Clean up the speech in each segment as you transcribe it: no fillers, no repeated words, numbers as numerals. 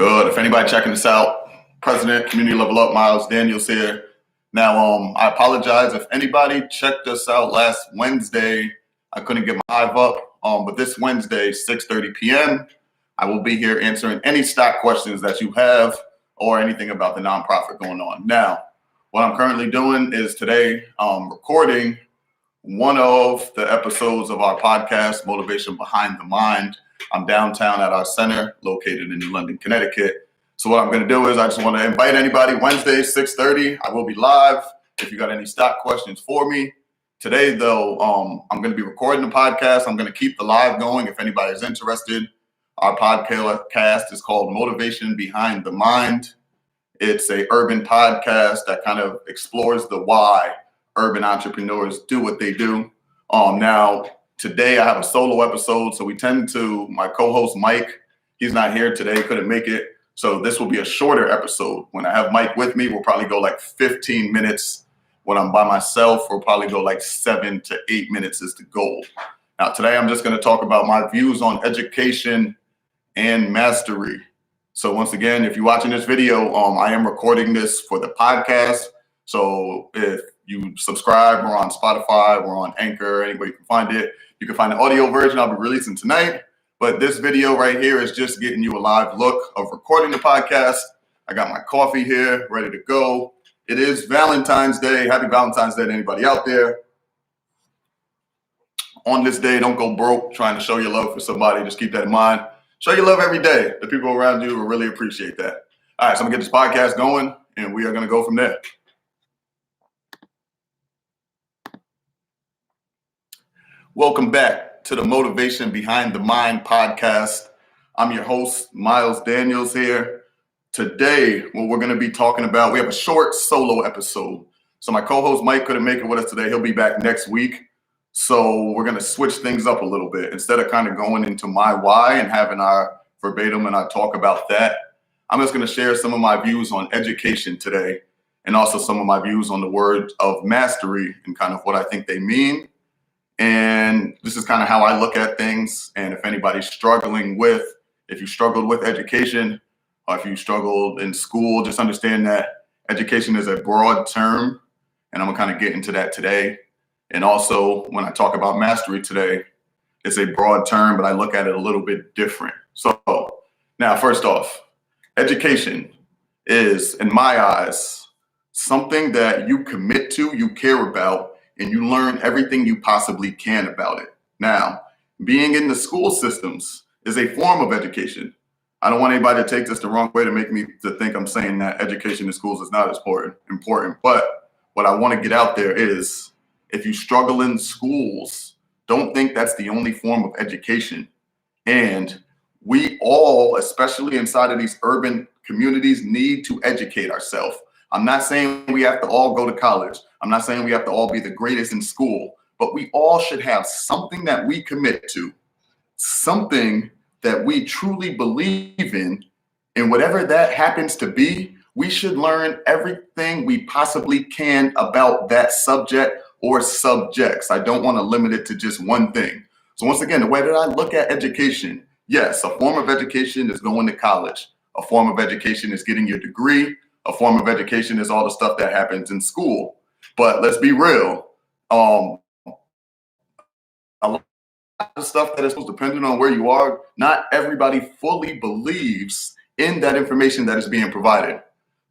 Good. If anybody checking this out, President, Community Level Up, Miles Daniels here. Now, I apologize if anybody checked us out last Wednesday. I couldn't get my hive up, but this Wednesday, 6:30 p.m., I will be here answering any stock questions that you have or anything about the nonprofit going on. Now, what I'm currently doing is today recording one of the episodes of our podcast, Motivation Behind the Mind. I'm downtown at our center located in New London, Connecticut. So what I'm going to do is I just want to invite anybody Wednesday, 6:30. I will be live. If you got any stock questions for me. Today, though, I'm going to be recording the podcast. I'm going to keep the live going if anybody's interested. Our podcast is called Motivation Behind the Mind. It's a urban podcast that kind of explores the why urban entrepreneurs do what they do. Now, today I have a solo episode, so we tend to, my co-host Mike, he's not here today, couldn't make it. So this will be a shorter episode. When I have Mike with me, we'll probably go like 15 minutes. When I'm by myself, we'll probably go like 7 to 8 minutes is the goal. Now, today I'm just going to talk about my views on education and mastery. So once again, if you're watching this video, I am recording this for the podcast. So if you subscribe, we're on Spotify, we're on Anchor, anywhere you can find it. You can find the audio version I'll be releasing tonight. But this video right here is just getting you a live look of recording the podcast. I got my coffee here, ready to go. It is Valentine's Day. Happy Valentine's Day to anybody out there. On this day, don't go broke trying to show your love for somebody. Just keep that in mind. Show your love every day. The people around you will really appreciate that. All right, so I'm going to get this podcast going, and we are going to go from there. Welcome back to the Motivation Behind the Mind podcast. I'm your host, Miles Daniels here. Today, what we're going to be talking about, we have a short solo episode. So my co-host Mike couldn't make it with us today. He'll be back next week. So we're going to switch things up a little bit. Instead of kind of going into my why and having our verbatim and our talk about that, I'm just going to share some of my views on education today and also some of my views on the word of mastery and kind of what I think they mean. And this is kind of how I look at things. And if anybody's struggling with, if you struggled with education or if you struggled in school, just understand that education is a broad term. And I'm going to kind of get into that today. And also, when I talk about mastery today, it's a broad term, but I look at it a little bit different. So now, first off, education is, in my eyes, something that you commit to, you care about, and you learn everything you possibly can about it. Now, being in the school systems is a form of education. I don't want anybody to take this the wrong way to make me to think I'm saying that education in schools is not as important. But what I want to get out there is, if you struggle in schools, don't think that's the only form of education. And we all, especially inside of these urban communities, need to educate ourselves. I'm not saying we have to all go to college. I'm not saying we have to all be the greatest in school, but we all should have something that we commit to, something that we truly believe in, and whatever that happens to be, we should learn everything we possibly can about that subject or subjects. I don't want to limit it to just one thing. So once again, the way that I look at education, yes, a form of education is going to college. A form of education is getting your degree. A form of education is all the stuff that happens in school. But let's be real. A lot of stuff that is dependent on where you are, not everybody fully believes in that information that is being provided.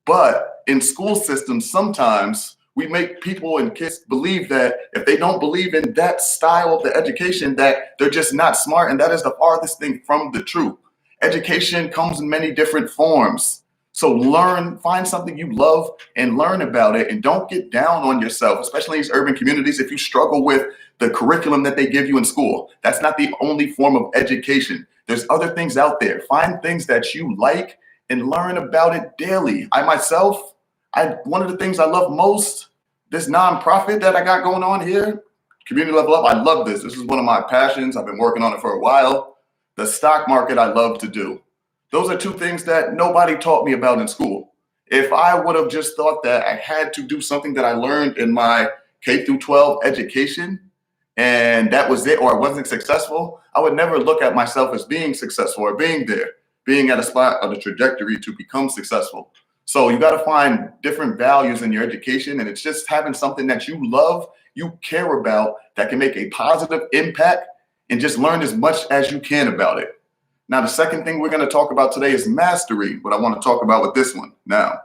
But in school systems, sometimes we make people and kids believe that if they don't believe in that style of the education, that they're just not smart. And that is the farthest thing from the truth. Education comes in many different forms. So find something you love and learn about it, and don't get down on yourself, especially in these urban communities. If you struggle with the curriculum that they give you in school, that's not the only form of education. There's other things out there. Find things that you like and learn about it daily. One of the things I love most, this nonprofit that I got going on here, Community Level Up, I love this. This is one of my passions. I've been working on it for a while. The stock market, I love to do. Those are two things that nobody taught me about in school. If I would have just thought that I had to do something that I learned in my K through 12 education and that was it, or I wasn't successful, I would never look at myself as being successful or being there. being at a spot of the trajectory to become successful. So you got to find different values in your education, and it's just having something that you love, you care about, that can make a positive impact, and just learn as much as you can about it. Now, the second thing we're going to talk about today is mastery, what I want to talk about with this one. Now,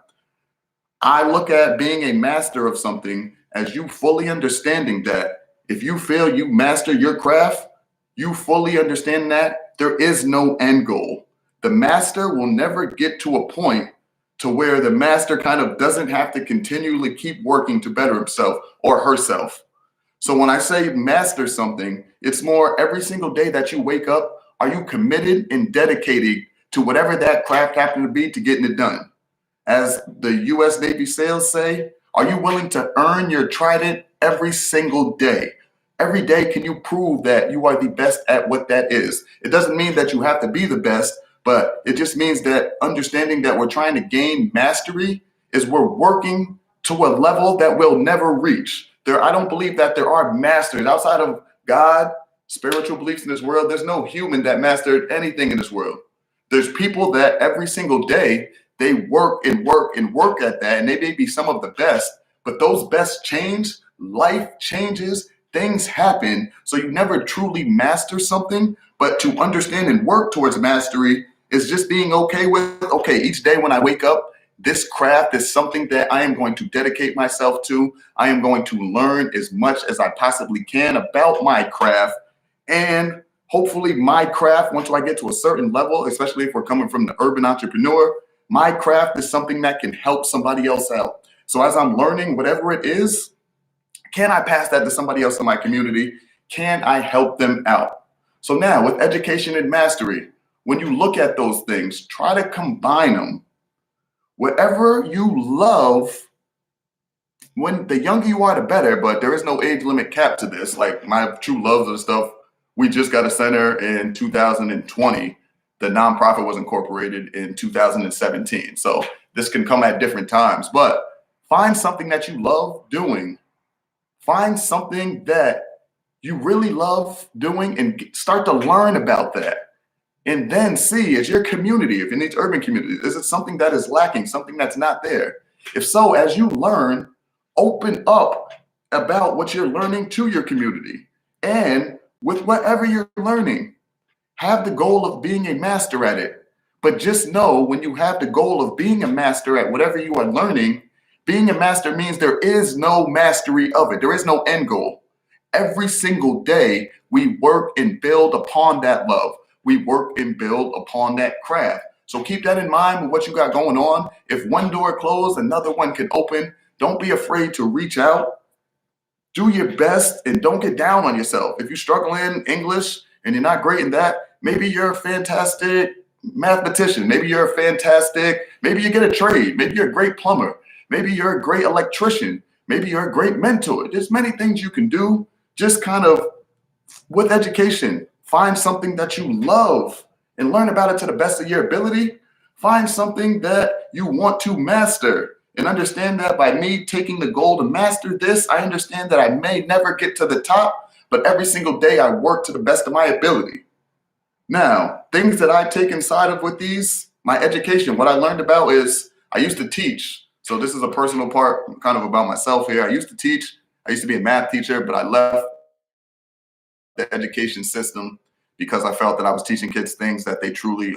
I look at being a master of something as you fully understanding that if you feel you master your craft, you fully understand that there is no end goal. The master will never get to a point to where the master kind of doesn't have to continually keep working to better himself or herself. So when I say master something, it's more every single day that you wake up, are you committed and dedicated to whatever that craft happened to be to getting it done? As the U.S. Navy SEALs say, are you willing to earn your trident every single day? Every day, can you prove that you are the best at what that is? It doesn't mean that you have to be the best, but it just means that understanding that we're trying to gain mastery is we're working to a level that we'll never reach. I don't believe that there are masters outside of God, spiritual beliefs in this world. There's no human that mastered anything in this world. There's people that every single day, they work and work and work at that, and they may be some of the best, but those best change, life changes, things happen. So you never truly master something, but to understand and work towards mastery is just being okay with, okay, each day when I wake up, this craft is something that I am going to dedicate myself to. I am going to learn as much as I possibly can about my craft. And hopefully my craft, once I get to a certain level, especially if we're coming from the urban entrepreneur, my craft is something that can help somebody else out. So as I'm learning whatever it is, can I pass that to somebody else in my community? Can I help them out? So now with education and mastery, when you look at those things, try to combine them. Whatever you love, when the younger you are, the better, but there is no age limit cap to this. Like my true loves and stuff, we just got a center in 2020. The nonprofit was incorporated in 2017. So this can come at different times, but find something that you love doing. Find something that you really love doing and start to learn about that. And then see, is your community, if in these urban communities, is it something that is lacking, something that's not there? If so, as you learn, open up about what you're learning to your community. And with whatever you're learning, have the goal of being a master at it. But just know when you have the goal of being a master at whatever you are learning, being a master means there is no mastery of it. There is no end goal. Every single day, we work and build upon that love. We work and build upon that craft. So keep that in mind with what you got going on. If one door closed, another one can open. Don't be afraid to reach out. Do your best and don't get down on yourself. If you struggle in English and you're not great in that, maybe you're a fantastic mathematician. Maybe you're maybe you get a trade. Maybe you're a great plumber. Maybe you're a great electrician. Maybe you're a great mentor. There's many things you can do. Just kind of with education, find something that you love and learn about it to the best of your ability. Find something that you want to master and understand that by me taking the goal to master this, I understand that I may never get to the top, but every single day I work to the best of my ability. Now, things that I take inside of with these, my education, what I learned about is I used to teach. So this is a personal part kind of about myself here. I used to teach. I used to be a math teacher, but I left the education system because I felt that I was teaching kids things that they truly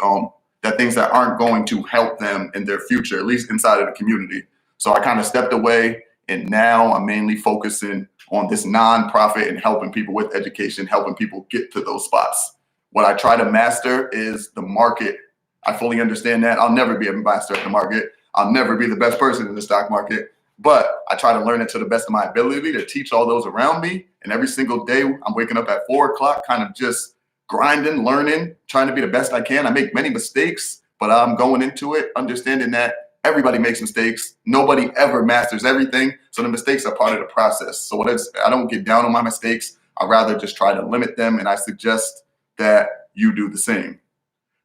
that things that aren't going to help them in their future, at least inside of the community. So I kind of stepped away, and now I'm mainly focusing on this nonprofit and helping people with education, helping people get to those spots. What I try to master is the market. I fully understand that. I'll never be a master of the market. I'll never be the best person in the stock market, but I try to learn it to the best of my ability to teach all those around me. And every single day I'm waking up at 4 o'clock, kind of just grinding, learning, trying to be the best I can. I make many mistakes, but I'm going into it, understanding that everybody makes mistakes. Nobody ever masters everything. So the mistakes are part of the process. So I don't get down on my mistakes. I'd rather just try to limit them. And I suggest that you do the same.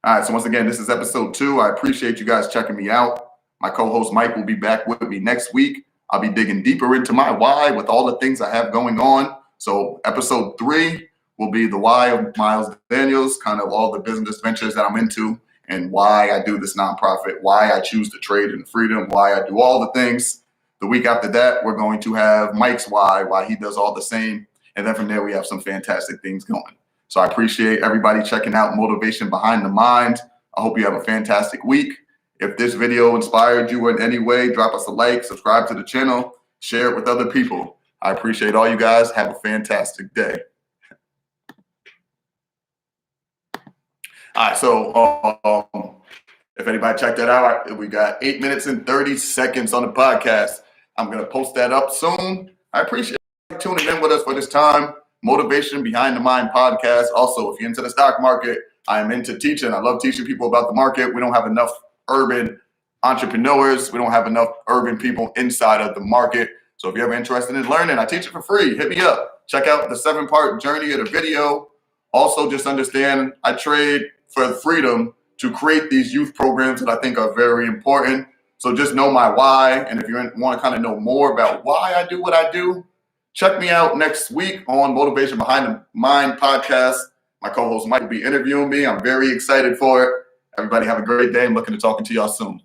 All right. So once again, this is episode 2. I appreciate you guys checking me out. My co-host Mike will be back with me next week. I'll be digging deeper into my why with all the things I have going on. So episode 3 will be the why of Miles Daniels, kind of all the business ventures that I'm into. and why I do this nonprofit, why I choose to trade in freedom, why I do all the things. The week after that, we're going to have Mike's why he does all the same. And then from there, we have some fantastic things going. So I appreciate everybody checking out Motivation Behind the Mind. I hope you have a fantastic week. If this video inspired you in any way, drop us a like, subscribe to the channel, share it with other people. I appreciate all you guys. Have a fantastic day. All right, so if anybody checked that out, we got 8 minutes and 30 seconds on the podcast. I'm going to post that up soon. I appreciate you tuning in with us for this time. Motivation Behind the Mind podcast. Also, if you're into the stock market, I am into teaching. I love teaching people about the market. We don't have enough urban entrepreneurs. We don't have enough urban people inside of the market. So if you're ever interested in learning, I teach it for free. Hit me up. Check out the 7-part journey of the video. Also, just understand I trade for freedom to create these youth programs that I think are very important. So just know my why. And if you want to kind of know more about why I do what I do, check me out next week on Motivation Behind the Mind podcast. My co-host Mike will be interviewing me. I'm very excited for it. Everybody have a great day. I'm looking to talking to y'all soon.